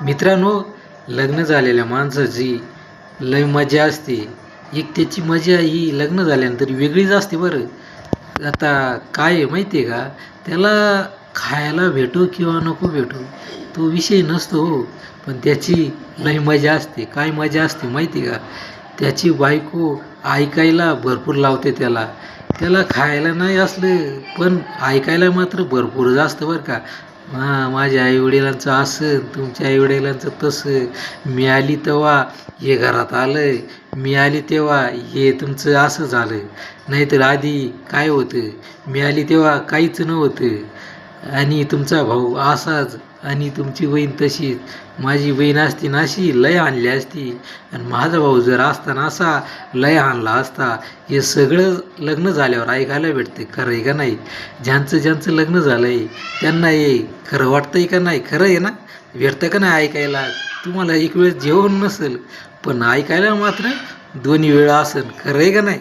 मित्रांनो, लग्न झालेल्या माणसाची लय मजा असते. एक त्याची मजा ही लग्न झाल्यानंतर वेगळीच असते बरं. आता काय आहे माहिती आहे का, त्याला खायला भेटो किंवा नको भेटो तो विषय नसतो हो. पण त्याची लय मजा असते. काय मजा असते माहिती आहे का, त्याची बायको ऐकायला भरपूर लावते त्याला. त्याला खायला नाही असलं पण ऐकायला मात्र भरपूर असतं बरं का. हां, माझ्या आईवडिलांचं असं, तुमच्या आईवडिलांचं तसं, मी आली तेव्हा हे घरात आलं, मी आली तेव्हा हे तुमचं असं झालं, नाहीतर आधी काय होतं, मी आली तेव्हा काहीच नव्हतं, आणि तुमचा भाऊ असाच, आणि तुमची बहीण तशीच, माझी बहीण असती ना अशी लय आणली असती, आणि माझा भाऊ जर असताना असा लय आणला असता. हे सगळं लग्न झाल्यावर ऐकायला भेटते. खरं आहे का नाही? ज्यांचं ज्यांचं लग्न झालं आहे त्यांना हे खरं वाटतं आहे का नाही? खरं आहे ना? भेटतं का नाही ऐकायला? तुम्हाला एक वेळ जेवण नसेल पण ऐकायला मात्र दोन्ही वेळा असेल. खरं आहे का नाही?